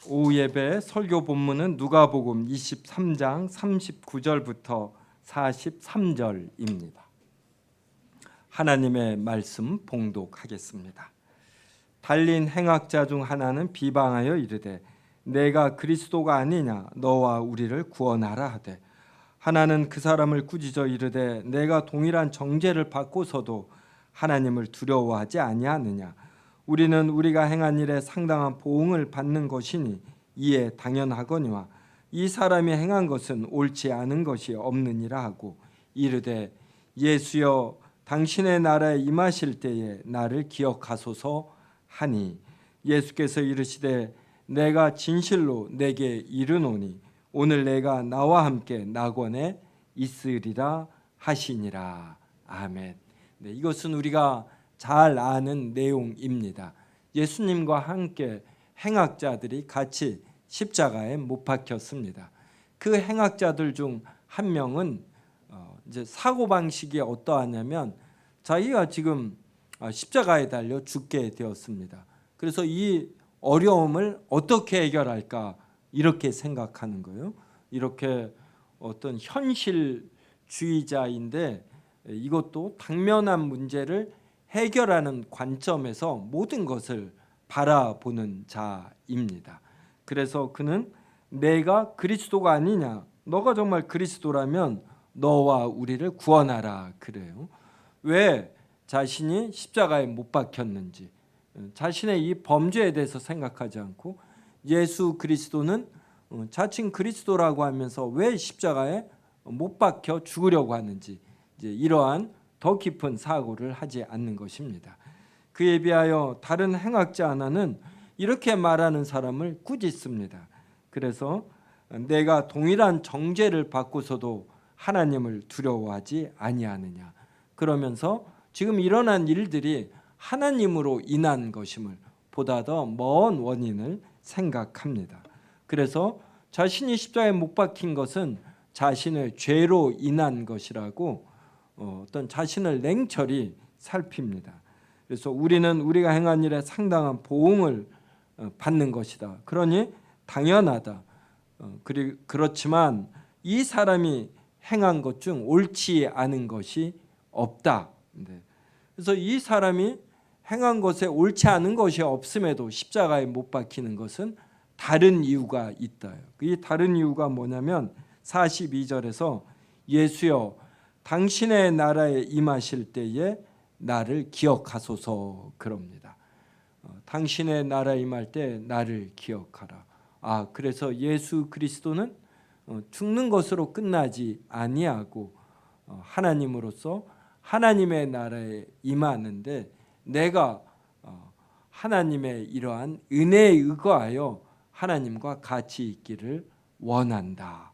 오후 예배 설교 본문은 누가복음 23장 39절부터 43절입니다. 하나님의 말씀 봉독하겠습니다. 달린 행악자 중 하나는 비방하여 이르되 내가 그리스도가 아니냐 너와 우리를 구원하라 하되, 하나는 그 사람을 꾸짖어 이르되 내가 동일한 정죄를 받고서도 하나님을 두려워하지 아니하느냐. 우리는 우리가 행한 일에 상당한 보응을 받는 것이니 이에 당연하거니와 이 사람이 행한 것은 옳지 않은 것이 없느니라 하고 이르되 예수여 당신의 나라에 임하실 때에 나를 기억하소서 하니, 예수께서 이르시되 내가 진실로 내게 이르노니 오늘 내가 나와 함께 낙원에 있으리라 하시니라. 아멘. 네, 이것은 우리가 잘 아는 내용입니다. 예수님과 함께 행악자들이 같이 십자가에 못 박혔습니다. 그 행악자들 중 한 명은 이제 사고 방식이 어떠하냐면 자기가 지금 십자가에 달려 죽게 되었습니다. 그래서 이 어려움을 어떻게 해결할까 이렇게 생각하는 거예요. 이렇게 어떤 현실주의자인데 이것도 당면한 문제를 해결하는 관점에서 모든 것을 바라보는 자입니다. 그래서 그는 내가 그리스도가 아니냐, 너가 정말 그리스도라면 너와 우리를 구원하라 그래요. 왜 자신이 십자가에 못 박혔는지, 자신의 이 범죄에 대해서 생각하지 않고 예수 그리스도는 자칭 그리스도라고 하면서 왜 십자가에 못 박혀 죽으려고 하는지, 이제 이러한 더 깊은 사고를 하지 않는 것입니다. 그에 비하여 다른 행악자 하나는 이렇게 말하는 사람을 꾸짖습니다. 그래서 내가 동일한 정죄를 받고서도 하나님을 두려워하지 아니하느냐. 그러면서 지금 일어난 일들이 하나님으로 인한 것임을 보다 더 먼 원인을 생각합니다. 그래서 자신이 십자가에 못 박힌 것은 자신의 죄로 인한 것이라고 어떤 자신을 냉철히 살핍니다. 그래서 우리는 우리가 행한 일에 상당한 보응을 받는 것이다. 그러니 당연하다. 그렇지만 이 사람이 행한 것 중 옳지 않은 것이 없다. 그래서 이 사람이 행한 것에 옳지 않은 것이 없음에도 십자가에 못 박히는 것은 다른 이유가 있다. 이 다른 이유가 뭐냐면 42절에서 예수여 당신의 나라에 임하실 때에 나를 기억하소서 그럽니다. 당신의 나라에 임할 때 나를 기억하라. 그래서 예수 그리스도는 죽는 것으로 끝나지 아니하고 하나님으로서 하나님의 나라에 임하는데, 내가 하나님의 이러한 은혜에 의거하여 하나님과 같이 있기를 원한다.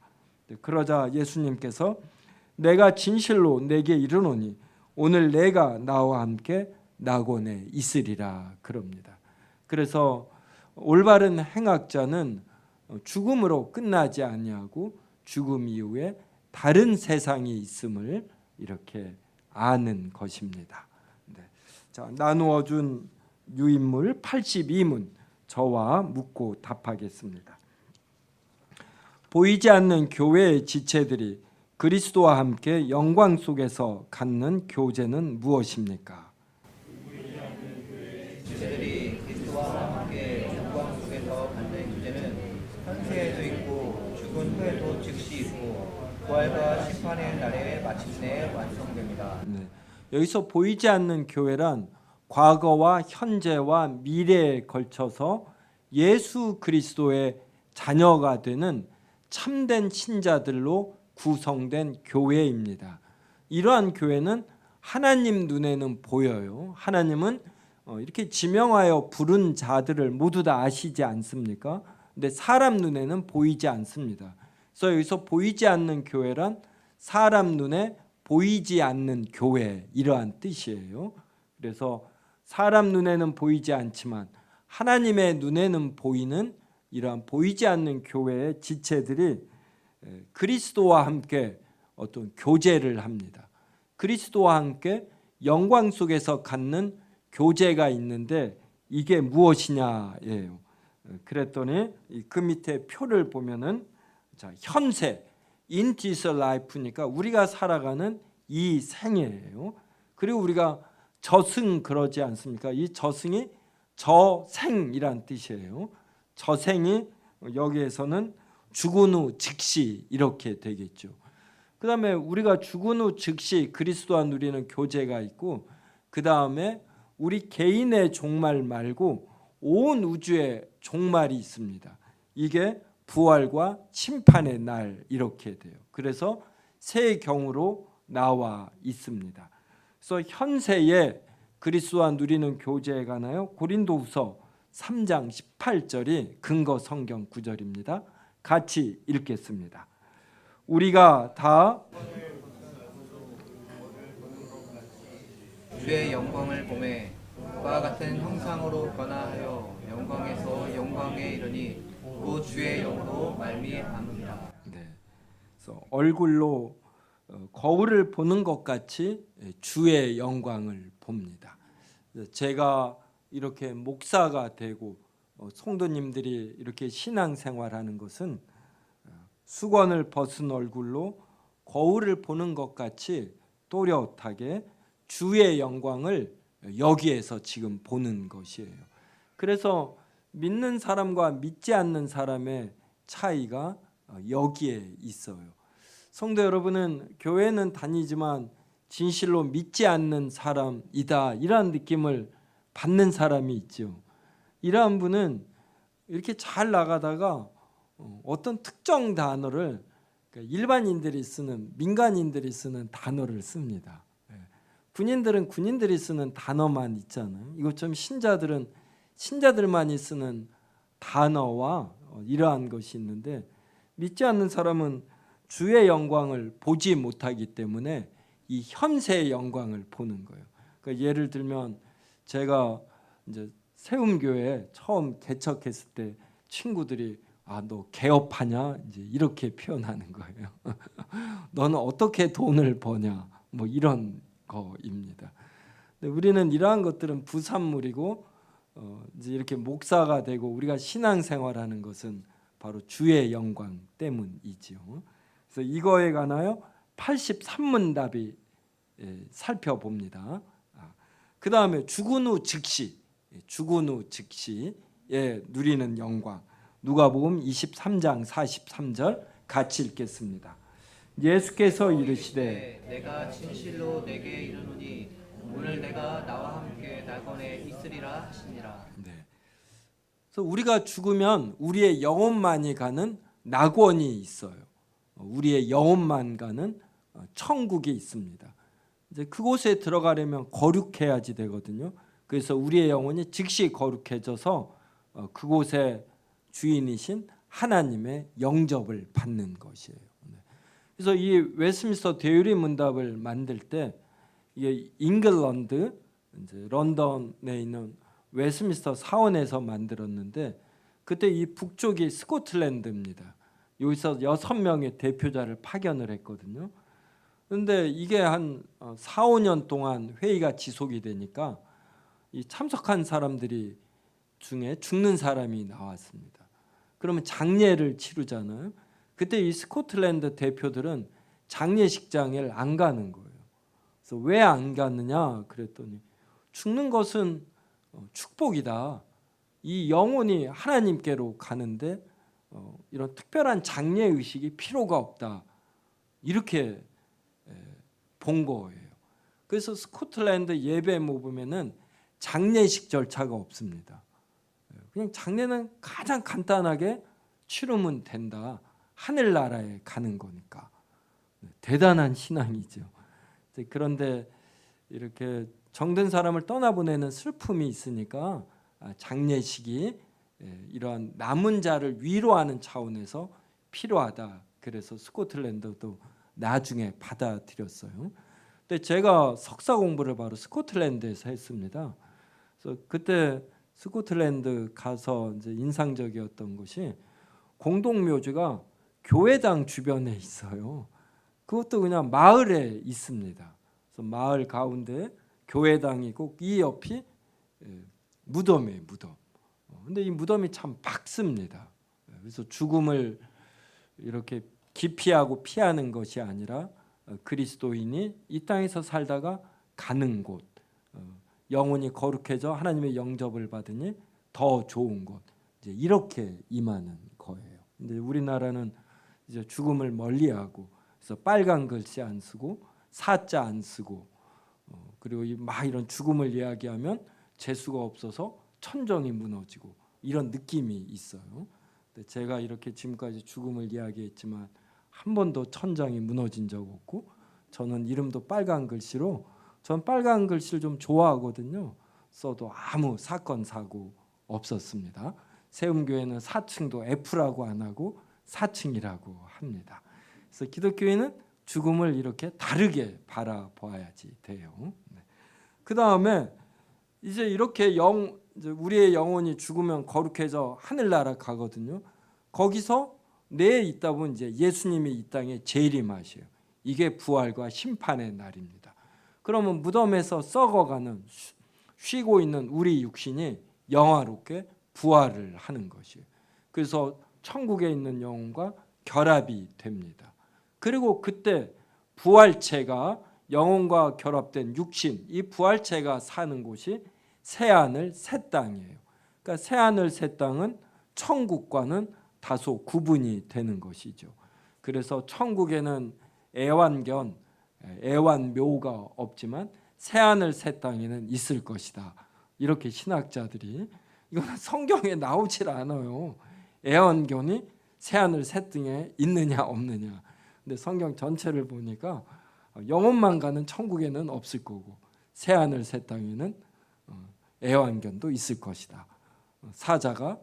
그러자 예수님께서 내가 진실로 내게 이르노니 오늘 내가 나와 함께 낙원에 있으리라 그럽니다. 그래서 올바른 행악자는 죽음으로 끝나지 아니하고 죽음 이후에 다른 세상이 있음을 이렇게 아는 것입니다. 자, 나누어 준 유인물 82문 저와 묻고 답하겠습니다. 보이지 않는 교회의 지체들이 그리스도와 함께 영광 속에서 갖는 교제는 무엇입니까? 지체들이 그리스도와 함께 영광 속에서 갖는 교제는 현세에도 있고 죽은 후에도 즉시 있고 부활과 심판의 날에 마침내 완성됩니다. 여기서 보이지 않는 교회란 과거와 현재와 미래에 걸쳐서 예수 그리스도의 자녀가 되는 참된 신자들로 구성된 교회입니다. 이러한 교회는 하나님 눈에는 보여요. 하나님은 이렇게 지명하여 부른 자들을 모두 다 아시지 않습니까? 근데 사람 눈에는 보이지 않습니다. 그래서 여기서 보이지 않는 교회란 사람 눈에 보이지 않는 교회, 이러한 뜻이에요. 그래서 사람 눈에는 보이지 않지만 하나님의 눈에는 보이는 이러한 보이지 않는 교회의 지체들이 그리스도와 함께 어떤 교제를 합니다. 그리스도와 함께 영광 속에서 갖는 교제가 있는데 이게 무엇이냐예요. 그랬더니 그 밑에 표를 보면은 자, 현세 in this life니까 우리가 살아가는 이 생애예요. 그리고 우리가 저승 그러지 않습니까? 이 저승이 저생이란 뜻이에요. 저생이 여기에서는 죽은 후 즉시 이렇게 되겠죠. 그 다음에 우리가 죽은 후 즉시 그리스도와 누리는 교제가 있고, 그 다음에 우리 개인의 종말 말고 온 우주의 종말이 있습니다. 이게 부활과 심판의 날 이렇게 돼요. 그래서 새 경으로 나와 있습니다. 그래서 현세에 그리스도와 누리는 교제에 관하여 고린도후서 3장 18절이 근거 성경 구절입니다. 같이 읽겠습니다. 우리가 다 주의 영광을 보매 그와 같은 형상으로 변화하여 영광에서 영광에 이르니 그 주의 영으로 말미암으리라. 네. 그래서 얼굴로 거울을 보는 것 같이 주의 영광을 봅니다. 제가 이렇게 목사가 되고 성도님들이 이렇게 신앙생활하는 것은 수건을 벗은 얼굴로 거울을 보는 것 같이 또렷하게 주의 영광을 여기에서 지금 보는 것이에요. 그래서 믿는 사람과 믿지 않는 사람의 차이가 여기에 있어요. 성도 여러분은 교회는 다니지만 진실로 믿지 않는 사람이다, 이러한 느낌을 받는 사람이 있죠. 이러한 분은 이렇게 잘 나가다가 어떤 특정 단어를, 그러니까 일반인들이 쓰는, 민간인들이 쓰는 단어를 씁니다. 군인들은 군인들이 쓰는 단어만 있잖아요. 이것처럼 신자들은 신자들만이 쓰는 단어와 이러한 것이 있는데, 믿지 않는 사람은 주의 영광을 보지 못하기 때문에 이 현세의 영광을 보는 거예요. 그러니까 예를 들면 제가 이제 세움교회 처음 개척했을 때 친구들이 너 개업하냐 이제 이렇게 표현하는 거예요. 너는 어떻게 돈을 버냐 뭐 이런 거입니다. 근데 우리는 이러한 것들은 부산물이고 이제 이렇게 목사가 되고 우리가 신앙생활하는 것은 바로 주의 영광 때문이지요. 그래서 이거에 관하여 83문답이 살펴봅니다. 그 다음에 죽은 후 즉시, 죽은 후 즉시에 누리는 영광. 누가복음 23장 43절 같이 읽겠습니다. 예수께서 이르시되 내가 진실로 내게 이르노니 오늘 내가 나와 함께 낙원에 있으리라 하시니라. 네. 그래서 우리가 죽으면 우리의 영혼만이 가는 낙원이 있어요. 우리의 영혼만 가는 천국이 있습니다. 이제 그곳에 들어가려면 거룩해야지 되거든요. 그래서 우리의 영혼이 즉시 거룩해져서 그곳에 주인이신 하나님의 영접을 받는 것이에요. 그래서 이 웨스트민스터 대유리 문답을 만들 때 이게 잉글랜드, 이제 런던에 있는 웨스트민스터 사원에서 만들었는데, 그때 이 북쪽이 스코틀랜드입니다. 여기서 6명의 대표자를 파견을 했거든요. 그런데 이게 한 4, 5년 동안 회의가 지속이 되니까 이 참석한 사람들이 중에 죽는 사람이 나왔습니다. 그러면 장례를 치르잖아요. 그때 이 스코틀랜드 대표들은 장례식장을 안 가는 거예요. 그래서 왜 안 갔느냐 그랬더니 죽는 것은 축복이다. 이 영혼이 하나님께로 가는데 이런 특별한 장례 의식이 필요가 없다. 이렇게 본 거예요. 그래서 스코틀랜드 예배 모범에는 장례식 절차가 없습니다. 그냥 장례는 가장 간단하게 치르면 된다. 하늘나라에 가는 거니까. 대단한 신앙이죠. 그런데 이렇게 정든 사람을 떠나보내는 슬픔이 있으니까 장례식이 이러한 남은 자를 위로하는 차원에서 필요하다. 그래서 스코틀랜드도 나중에 받아들였어요. 근데 제가 석사 공부를 바로 스코틀랜드에서 했습니다. 그래서 그때 스코틀랜드 가서 이제 인상적이었던 것이 공동묘지가 교회당 주변에 있어요. 그것도 그냥 마을에 있습니다. 그래서 마을 가운데 교회당이고 이 옆이 무덤이에요, 무덤. 근데 이 무덤이 참 밝습니다. 그래서 죽음을 이렇게 기피하고 피하는 것이 아니라 그리스도인이 이 땅에서 살다가 가는 곳, 영혼이 거룩해져 하나님의 영접을 받으니 더 좋은 곳, 이제 이렇게 임하는 거예요. 근데 우리나라는 이제 죽음을 멀리하고, 그래서 빨간 글씨 안 쓰고 사자 안 쓰고, 그리고 막 이런 죽음을 이야기하면 재수가 없어서 천정이 무너지고 이런 느낌이 있어요. 근데 제가 이렇게 지금까지 죽음을 이야기했지만 한 번도 천장이 무너진 적 없고, 저는 이름도 빨간 글씨로, 전 빨간 글씨를 좀 좋아하거든요. 써도 아무 사건 사고 없었습니다. 세움교회는 4층도 F라고 안 하고 4층이라고 합니다. 그래서 기독교인은 죽음을 이렇게 다르게 바라봐야지 돼요. 그 다음에 이제 이렇게 이제 우리의 영혼이 죽으면 거룩해져 하늘나라 가거든요. 거기서 내에 있다 보면 이제 예수님이 이 땅에 재림하셔요. 이게 부활과 심판의 날입니다. 그러면 무덤에서 썩어가는, 쉬고 있는 우리 육신이 영화롭게 부활을 하는 것이에요. 그래서 천국에 있는 영혼과 결합이 됩니다. 그리고 그때 부활체가 영혼과 결합된 육신, 이 부활체가 사는 곳이 새하늘 새 땅이에요. 그러니까 새하늘 새 땅은 천국과는 다소 구분이 되는 것이죠. 그래서 천국에는 애완견, 애완묘가 없지만 새하늘 새 땅에는 있을 것이다. 이렇게 신학자들이, 이거는 성경에 나오질 않아요. 애완견이 새하늘 새 땅에 있느냐 없느냐. 근데 성경 전체를 보니까 영혼만 가는 천국에는 없을 거고, 새하늘 새 땅에는 애완견도 있을 것이다. 사자가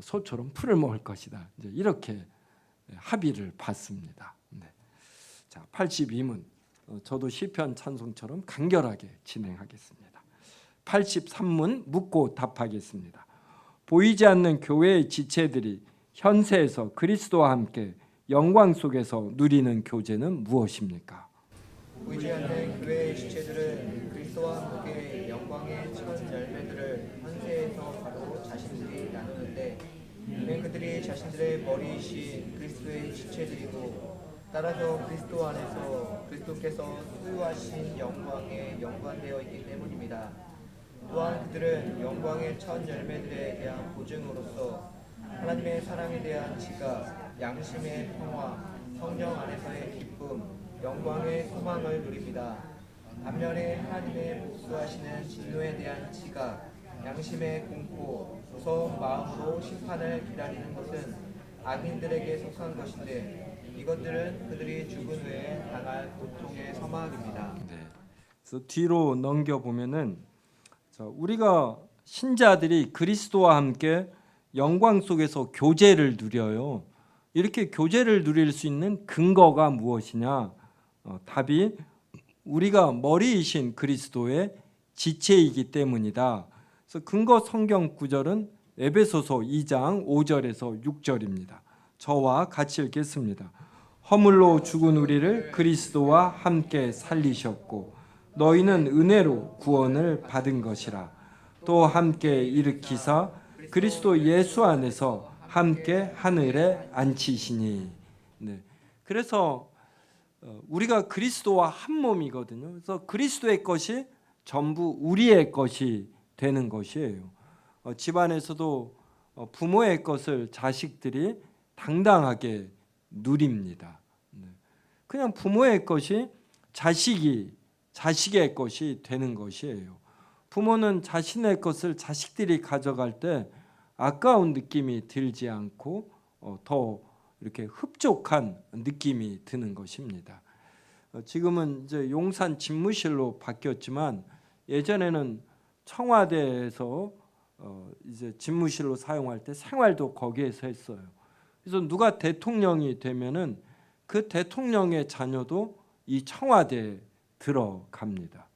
소처럼 풀을 먹을 것이다. 이제 이렇게 합의를 받습니다. 네. 자, 82문. 저도 시편 찬송처럼 간결하게 진행하겠습니다. 83문 묻고 답하겠습니다. 보이지 않는 교회의 지체들이 현세에서 그리스도와 함께 영광 속에서 누리는 교제는 무엇입니까? 보이지 않는 교회의 지체들은 그리스도와 함께 영광의 첫 열매들을 현세에서 바로 자신들이 나누는데, 이는 그들이 자신들의 머리이신 그리스도의 지체들이고, 따라서 그리스도 안에서 그리스도께서 소유하신 영광에 연관되어 있기 때문입니다. 또한 그들은 영광의 첫 열매들에 대한 보증으로서 하나님의 사랑에 대한 지각, 양심의 평화, 성령 안에서의 기쁨, 영광의 소망을 누립니다. 반면에 하나님의 복수하시는 진노에 대한 지각, 양심의 공포, 무서운 마음으로 심판을 기다리는 것은 악인들에게 속한 것인데, 이것들은 그들이 죽은 후에 당할 고통의 서막입니다. 네. 그래서 뒤로 넘겨 보면은, 우리가 신자들이 그리스도와 함께 영광 속에서 교제를 누려요. 이렇게 교제를 누릴 수 있는 근거가 무엇이냐? 답이 우리가 머리이신 그리스도의 지체이기 때문이다. 그래서 근거 성경 구절은 에베소서 2장 5절에서 6절입니다. 저와 같이 읽겠습니다. 허물로 죽은 우리를 그리스도와 함께 살리셨고 너희는 은혜로 구원을 받은 것이라. 또 함께 일으키사 그리스도 예수 안에서 함께 하늘에 앉히시니. 네. 그래서 우리가 그리스도와 한 몸이거든요. 그래서 그리스도의 것이 전부 우리의 것이 되는 것이에요. 집안에서도 부모의 것을 자식들이 당당하게 누립니다. 그냥 부모의 것이 자식의 것이 되는 것이에요. 부모는 자신의 것을 자식들이 가져갈 때 아까운 느낌이 들지 않고 더 이렇게 흡족한 느낌이 드는 것입니다. 지금은 이제 용산 집무실로 바뀌었지만 예전에는 청와대에서 이제 집무실로 사용할 때 생활도 거기에서 했어요. 그래서 누가 대통령이 되면은 그 대통령의 자녀도 이 청와대에 들어갑니다.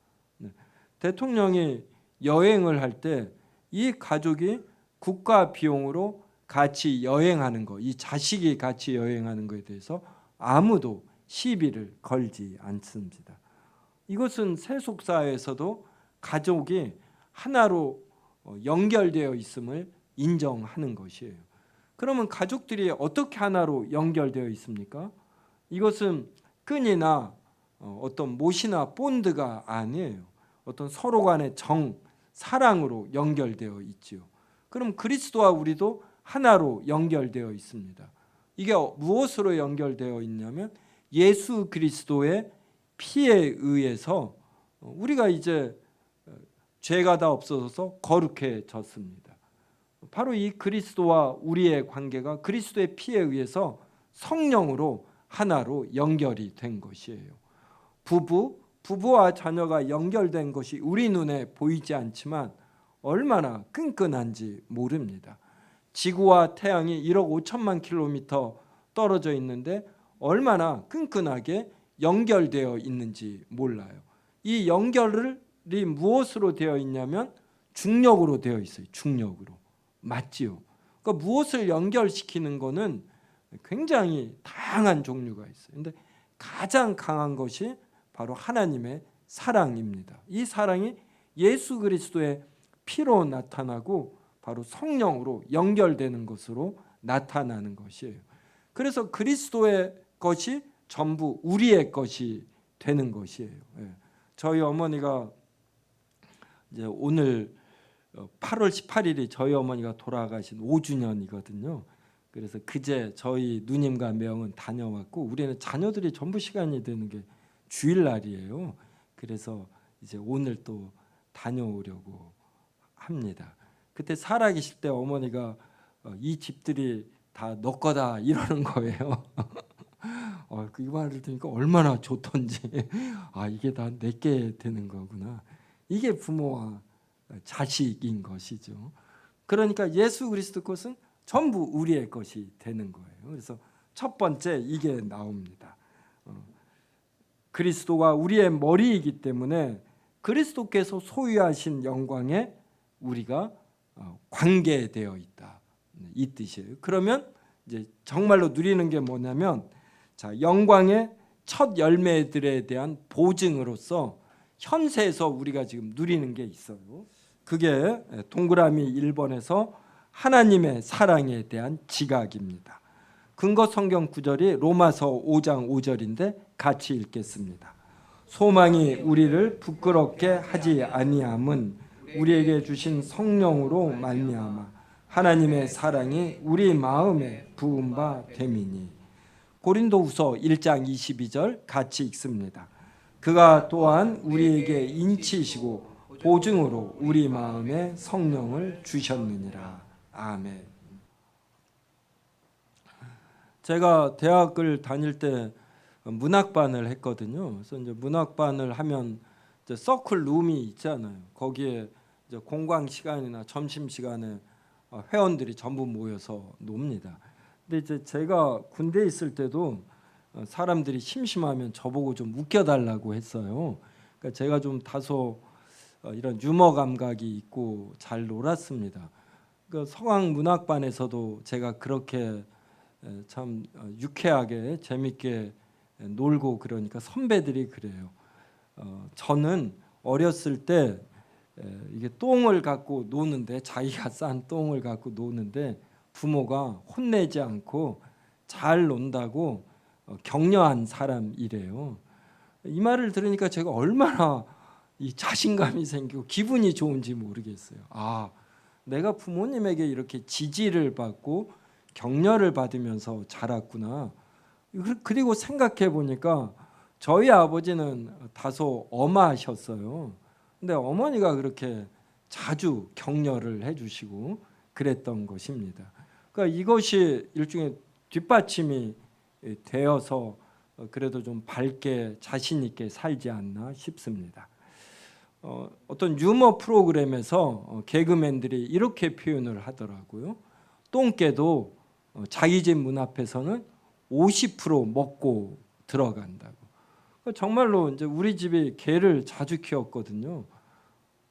대통령이 여행을 할 때 이 가족이 국가 비용으로 같이 여행하는 거, 이 자식이 같이 여행하는 것에 대해서 아무도 시비를 걸지 않습니다. 이것은 세속사에서도 가족이 하나로 연결되어 있음을 인정하는 것이에요. 그러면 가족들이 어떻게 하나로 연결되어 있습니까? 이것은 끈이나 어떤 못이나 본드가 아니에요. 어떤 서로 간의 사랑으로 연결되어 있지요. 그럼 그리스도와 우리도 하나로 연결되어 있습니다. 이게 무엇으로 연결되어 있냐면 예수 그리스도의 피에 의해서 우리가 이제 죄가 다 없어져서 거룩해졌습니다. 바로 이 그리스도와 우리의 관계가 그리스도의 피에 의해서 성령으로 하나로 연결이 된 것이에요. 부부와 자녀가 연결된 것이 우리 눈에 보이지 않지만 얼마나 끈끈한지 모릅니다. 지구와 태양이 1억 5천만 킬로미터 떨어져 있는데 얼마나 끈끈하게 연결되어 있는지 몰라요. 이 연결이 무엇으로 되어 있냐면 중력으로 되어 있어요. 중력으로. 맞지요? 그러니까 무엇을 연결시키는 것은 굉장히 다양한 종류가 있어요. 근데 가장 강한 것이 바로 하나님의 사랑입니다. 이 사랑이 예수 그리스도의 피로 나타나고 바로 성령으로 연결되는 것으로 나타나는 것이에요. 그래서 그리스도의 것이 전부 우리의 것이 되는 것이에요. 저희 어머니가 이제 오늘 8월 18일이 저희 어머니가 돌아가신 5주년이거든요. 그래서 그제 저희 누님과 명은 다녀왔고 우리는 자녀들이 전부 시간이 되는 게 주일날이에요. 그래서 이제 오늘 또 다녀오려고 합니다. 그때 살아계실 때 어머니가 이 집들이 다 너 거다 이러는 거예요. 이 말을 들으니까 얼마나 좋던지 이게 다 내게 되는 거구나. 이게 부모와 자식인 것이죠. 그러니까 예수 그리스도 것은 전부 우리의 것이 되는 거예요. 그래서 첫 번째 이게 나옵니다. 그리스도가 우리의 머리이기 때문에 그리스도께서 소유하신 영광에 우리가 관계되어 있다. 이 뜻이에요. 그러면 이제 정말로 누리는 게 뭐냐면 영광의 첫 열매들에 대한 보증으로서 현세에서 우리가 지금 누리는 게 있어요. 그게 동그라미 1번에서 하나님의 사랑에 대한 지각입니다. 근거 성경 구절이 로마서 5장 5절인데 같이 읽겠습니다. 소망이 우리를 부끄럽게 하지 아니함은 우리에게 주신 성령으로 말미암아 하나님의 사랑이 우리 마음에 부은 바 됨이니. 고린도후서 1장 22절 같이 읽습니다. 그가 또한 우리에게 인치시고 보증으로 우리 마음에 성령을 주셨느니라. 아멘. 제가 대학을 다닐 때 문학반을 했거든요. 그래서 이제 문학반을 하면 이제 서클 룸이 있잖아요. 거기에 이제 공강 시간이나 점심 시간에 회원들이 전부 모여서 놉니다. 근데 이제 제가 군대에 있을 때도 사람들이 심심하면 저보고 좀 웃겨달라고 했어요. 그러니까 제가 좀 다소 이런 유머 감각이 있고 잘 놀았습니다. 그러니까 서강 문학반에서도 제가 그렇게 참 유쾌하게 재밌게 놀고 그러니까 선배들이 그래요. 저는 어렸을 때 이게 똥을 갖고 노는데 자기가 싼 똥을 갖고 노는데 부모가 혼내지 않고 잘 논다고 격려한 사람이래요. 이 말을 들으니까 제가 얼마나 이 자신감이 생기고 기분이 좋은지 모르겠어요. 내가 부모님에게 이렇게 지지를 받고 격려를 받으면서 자랐구나. 그리고 생각해 보니까 저희 아버지는 다소 엄하셨어요. 근데 어머니가 그렇게 자주 격려를 해주시고 그랬던 것입니다. 그러니까 이것이 일종의 뒷받침이 되어서 그래도 좀 밝게 자신 있게 살지 않나 싶습니다. 어떤 유머 프로그램에서 개그맨들이 이렇게 표현을 하더라고요. 똥개도 자기 집 문 앞에서는 50% 먹고 들어간다고. 정말로 이제 우리 집이 개를 자주 키웠거든요.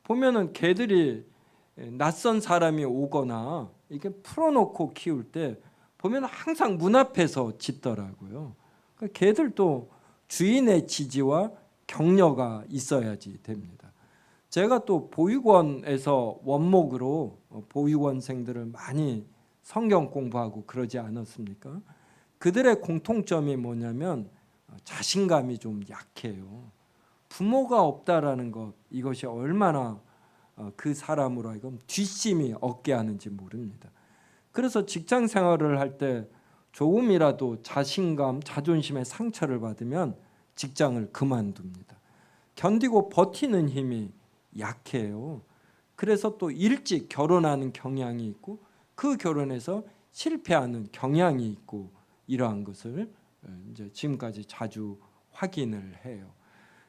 보면은 개들이 낯선 사람이 오거나 이렇게 풀어놓고 키울 때 보면 항상 문 앞에서 짖더라고요. 개들도 주인의 지지와 격려가 있어야지 됩니다. 제가 또 보육원에서 원목으로 보육원생들을 많이 성경 공부하고 그러지 않았습니까? 그들의 공통점이 뭐냐면 자신감이 좀 약해요. 부모가 없다라는 것, 이것이 얼마나 그 사람으로 하여금 뒷심이 없게 하는지 모릅니다. 그래서 직장 생활을 할 때 조금이라도 자신감, 자존심에 상처를 받으면 직장을 그만둡니다. 견디고 버티는 힘이 약해요. 그래서 또 일찍 결혼하는 경향이 있고 그 결혼에서 실패하는 경향이 있고 이러한 것을 이제 지금까지 자주 확인을 해요.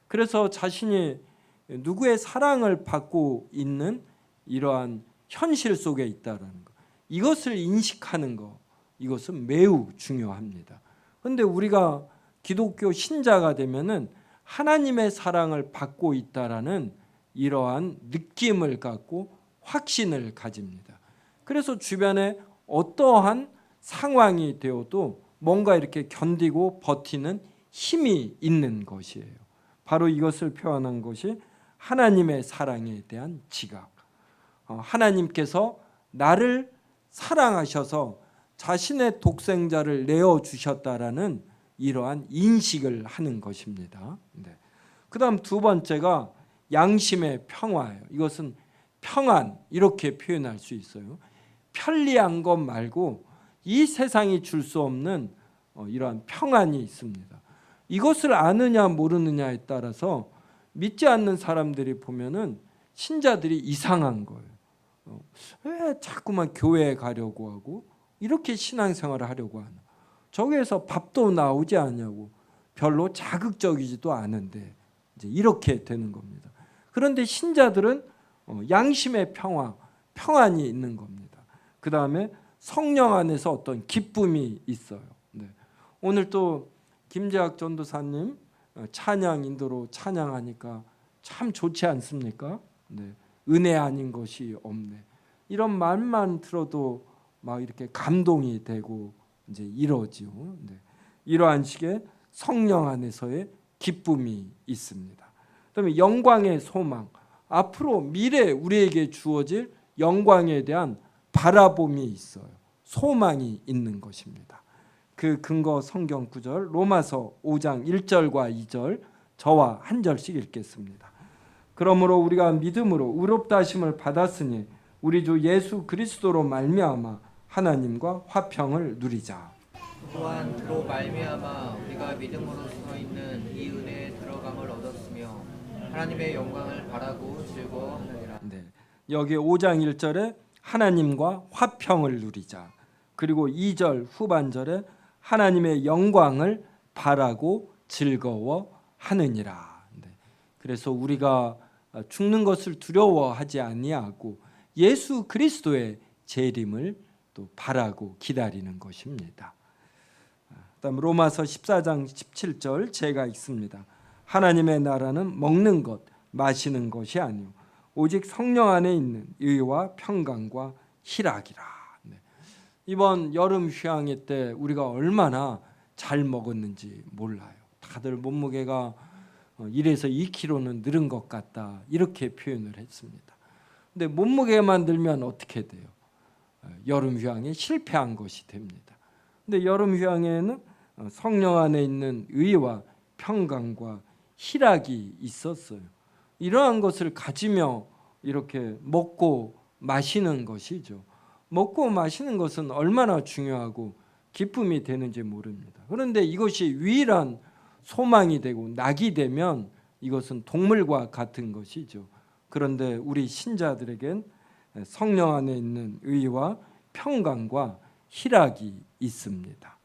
그래서 자신이 누구의 사랑을 받고 있는 이러한 현실 속에 있다라는 것, 이것을 인식하는 것, 이것은 매우 중요합니다. 그런데 우리가 기독교 신자가 되면은 하나님의 사랑을 받고 있다라는 이러한 느낌을 갖고 확신을 가집니다. 그래서 주변에 어떠한 상황이 되어도 뭔가 이렇게 견디고 버티는 힘이 있는 것이에요. 바로 이것을 표현한 것이 하나님의 사랑에 대한 지각. 하나님께서 나를 사랑하셔서 자신의 독생자를 내어주셨다라는 이러한 인식을 하는 것입니다. 그 다음 두 번째가 양심의 평화예요. 이것은 평안 이렇게 표현할 수 있어요. 편리한 것 말고 이 세상이 줄 수 없는 이러한 평안이 있습니다. 이것을 아느냐 모르느냐에 따라서 믿지 않는 사람들이 보면은 신자들이 이상한 거예요. 왜 자꾸만 교회에 가려고 하고 이렇게 신앙생활을 하려고 하나? 저기에서 밥도 나오지 않냐고, 별로 자극적이지도 않은데 이제 이렇게 되는 겁니다. 그런데 신자들은 양심의 평안이 있는 겁니다. 그 다음에 성령 안에서 어떤 기쁨이 있어요. 오늘 또 김재학 전도사님 찬양 인도로 찬양하니까 참 좋지 않습니까? 은혜 아닌 것이 없네. 이런 말만 들어도 막 이렇게 감동이 되고 이제 이러지요. 이러한 식의 성령 안에서의 기쁨이 있습니다. 그다음에 영광의 소망, 앞으로 미래 우리에게 주어질 영광에 대한 바라봄이 있어요. 소망이 있는 것입니다. 그 근거 성경 구절 로마서 5장 1절과 2절 저와 한 절씩 읽겠습니다. 그러므로 우리가 믿음으로 의롭다 하심을 받았으니 우리 주 예수 그리스도로 말미암아 하나님과 화평을 누리자. 또한 그로 말미암아 우리가 믿음으로 서 있는 이 은혜에 들어감을 얻었으며 하나님의 영광을 바라고 즐거워하느니라. 여기 5장 1절에 하나님과 화평을 누리자. 그리고 2절 후반절에 하나님의 영광을 바라고 즐거워하느니라. 그래서 우리가 죽는 것을 두려워하지 아니하고 예수 그리스도의 재림을 또 바라고 기다리는 것입니다. 그다음 로마서 14장 17절 제가 읽습니다. 하나님의 나라는 먹는 것, 마시는 것이 아니요 오직 성령 안에 있는 의와 평강과 희락이라. 이번 여름 휴양회 때 우리가 얼마나 잘 먹었는지 몰라요. 다들 몸무게가 1에서 2kg는 늘은 것 같다 이렇게 표현을 했습니다. 근데 몸무게만 늘면 어떻게 돼요? 여름 휴양에 실패한 것이 됩니다. 근데 여름 휴양에는 성령 안에 있는 의와 평강과 희락이 있었어요. 이러한 것을 가지며 이렇게 먹고 마시는 것이죠. 먹고 마시는 것은 얼마나 중요하고 기쁨이 되는지 모릅니다. 그런데 이것이 유일한 소망이 되고 낙이 되면 이것은 동물과 같은 것이죠. 그런데 우리 신자들에겐 성령 안에 있는 의와 평강과 희락이 있습니다.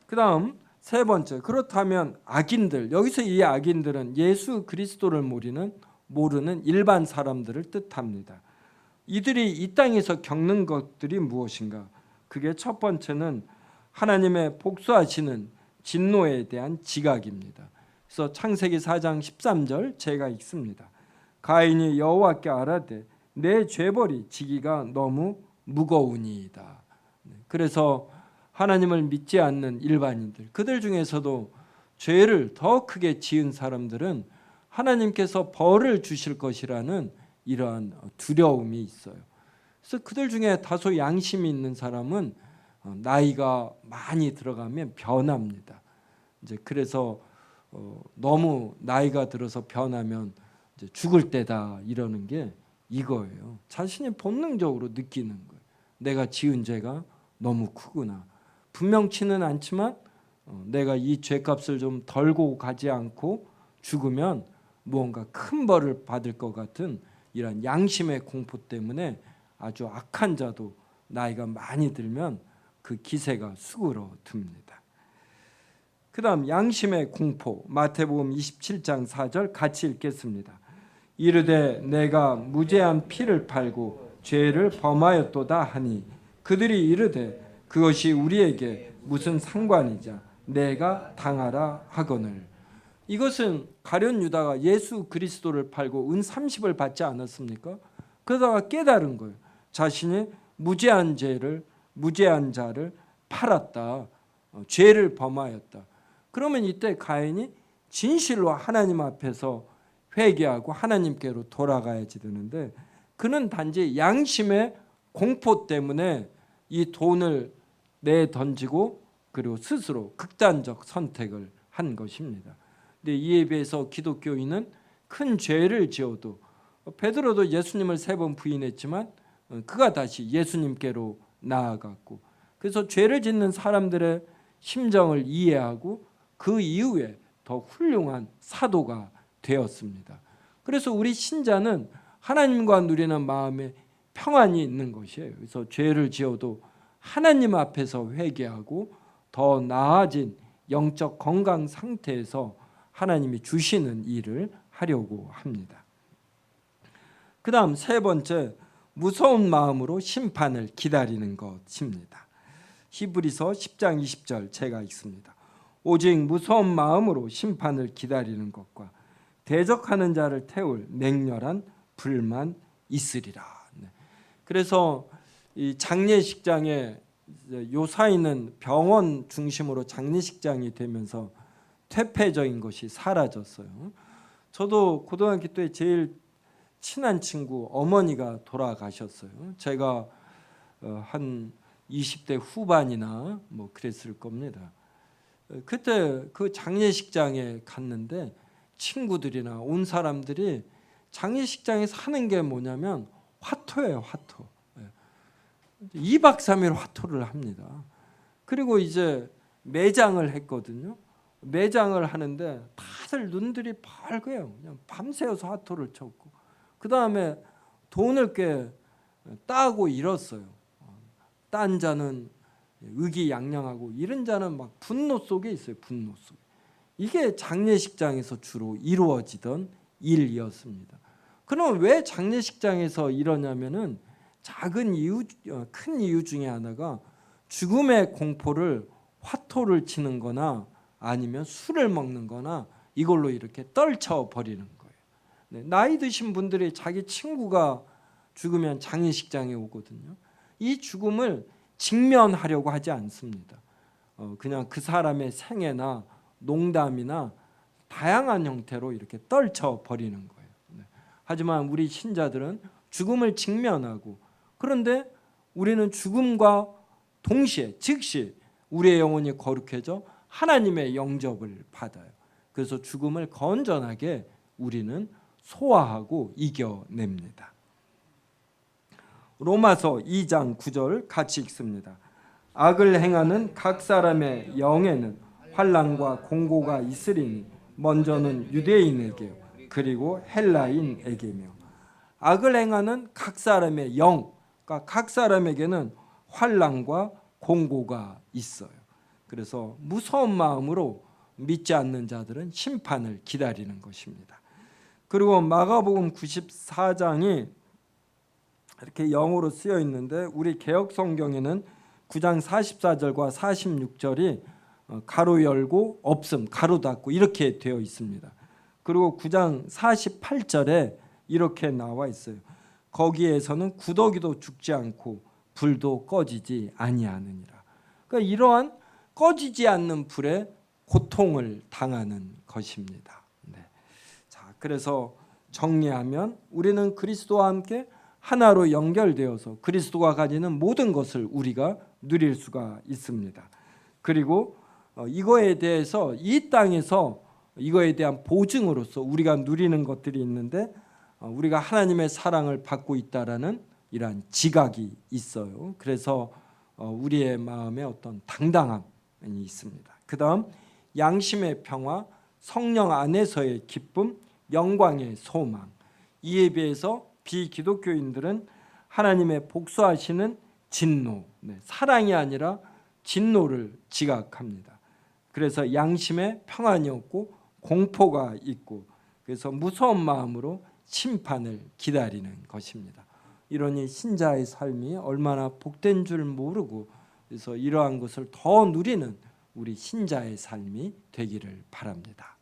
그 다음 세 번째, 그렇다면 악인들, 여기서 이 악인들은 예수 그리스도를 모르는 일반 사람들을 뜻합니다. 이들이 이 땅에서 겪는 것들이 무엇인가? 그게 첫 번째는 하나님의 복수하시는 진노에 대한 지각입니다. 그래서 창세기 4장 13절 제가 읽습니다. 가인이 여호와께 아뢰되 내 죄벌이 지기가 너무 무거우니이다. 그래서 하나님을 믿지 않는 일반인들, 그들 중에서도 죄를 더 크게 지은 사람들은 하나님께서 벌을 주실 것이라는 이러한 두려움이 있어요. 그래서 그들 중에 다소 양심이 있는 사람은 나이가 많이 들어가면 변합니다. 이제 그래서 너무 나이가 들어서 변하면 이제 죽을 때다 이러는 게 이거예요. 자신이 본능적으로 느끼는 거예요. 내가 지은 죄가 너무 크구나. 분명치는 않지만 내가 이 죄값을 좀 덜고 가지 않고 죽으면 무언가 큰 벌을 받을 것 같은 이런 양심의 공포 때문에 아주 악한 자도 나이가 많이 들면 그 기세가 수그러듭니다. 그 다음 양심의 공포, 마태복음 27장 4절 같이 읽겠습니다. 이르되 내가 무죄한 피를 팔고 죄를 범하였도다 하니 그들이 이르되 그것이 우리에게 무슨 상관이자 내가 당하라 하거늘. 이것은 가룟 유다가 예수 그리스도를 팔고 은 30을 받지 않았습니까? 그러다가 깨달은 거예요. 자신이 무죄한 자를 팔았다. 죄를 범하였다. 그러면 이때 가인이 진실로 하나님 앞에서 회개하고 하나님께로 돌아가야지 되는데 그는 단지 양심의 공포 때문에 이 돈을 내던지고 그리고 스스로 극단적 선택을 한 것입니다. 근데 이에 비해서 기독교인은 큰 죄를 지어도 베드로도 예수님을 3번 부인했지만 그가 다시 예수님께로 나아갔고 그래서 죄를 짓는 사람들의 심정을 이해하고 그 이후에 더 훌륭한 사도가 되었습니다. 그래서 우리 신자는 하나님과 누리는 마음에 평안이 있는 것이에요. 그래서 죄를 지어도 하나님 앞에서 회개하고 더 나아진 영적 건강 상태에서 하나님이 주시는 일을 하려고 합니다. 그 다음 3번째, 무서운 마음으로 심판을 기다리는 것입니다. 히브리서 10장 20절 제가 읽습니다. 오직 무서운 마음으로 심판을 기다리는 것과 대적하는 자를 태울 맹렬한 불만 있으리라. 그래서 이 장례식장에 요사이는 병원 중심으로 장례식장이 되면서 퇴폐적인 것이 사라졌어요. 저도 고등학교 때 제일 친한 친구 어머니가 돌아가셨어요. 제가 한 20대 후반이나 뭐 그랬을 겁니다. 그때 그 장례식장에 갔는데 친구들이나 온 사람들이 장례식장에서 하는 게 뭐냐면 화토예요, 화토. 2박 3일 화토를 합니다. 그리고 이제 매장을 했거든요. 매장을 하는데 다들 눈들이 밝아요. 그냥 밤새워서 화토를 쳤고 그 다음에 돈을 꽤 따고 잃었어요. 딴 자는 의기양양하고 이런 자는 막 분노 속에 있어요. 분노 속에. 이게 장례식장에서 주로 이루어지던 일이었습니다. 그럼 왜 장례식장에서 이러냐면은 작은 이유, 큰 이유 중에 하나가 죽음의 공포를 화토를 치는 거나 아니면 술을 먹는 거나 이걸로 이렇게 떨쳐버리는 거예요. 네, 나이 드신 분들이 자기 친구가 죽으면 장례식장에 오거든요. 이 죽음을 직면하려고 하지 않습니다. 그냥 그 사람의 생애나 농담이나 다양한 형태로 이렇게 떨쳐버리는 거예요. 네. 하지만 우리 신자들은 죽음을 직면하고 그런데 우리는 죽음과 동시에 즉시 우리의 영혼이 거룩해져 하나님의 영접을 받아요. 그래서 죽음을 건전하게 우리는 소화하고 이겨냅니다. 로마서 2장 9절 같이 읽습니다. 악을 행하는 각 사람의 영에는 환난과 공고가 있으리니 먼저는 유대인에게 그리고 헬라인에게며. 악을 행하는 각 사람의 영, 그러니까 각 사람에게는 환난과 공고가 있어요. 그래서 무서운 마음으로 믿지 않는 자들은 심판을 기다리는 것입니다. 그리고 마가복음 94장이 이렇게 영어로 쓰여 있는데 우리 개역 성경에는 9장 44절과 46절이 가로 열고 없음, 가로 닫고 이렇게 되어 있습니다. 그리고 9장 48절에 이렇게 나와 있어요. 거기에서는 구더기도 죽지 않고 불도 꺼지지 아니하느니라. 그러니까 이러한 꺼지지 않는 불에 고통을 당하는 것입니다. 네. 자, 그래서 정리하면 우리는 그리스도와 함께 하나로 연결되어서 그리스도가 가지는 모든 것을 우리가 누릴 수가 있습니다. 그리고 이거에 대해서 이 땅에서 이거에 대한 보증으로서 우리가 누리는 것들이 있는데 우리가 하나님의 사랑을 받고 있다라는 이러한 지각이 있어요. 그래서 우리의 마음에 어떤 당당함이 있습니다. 그다음 양심의 평화, 성령 안에서의 기쁨, 영광의 소망. 이에 비해서 비기독교인들은 하나님의 복수하시는 진노, 사랑이 아니라 진노를 지각합니다. 그래서 양심의 평안이 없고 공포가 있고 그래서 무서운 마음으로 심판을 기다리는 것입니다. 이러니 신자의 삶이 얼마나 복된 줄 모르고 그래서 이러한 것을 더 누리는 우리 신자의 삶이 되기를 바랍니다.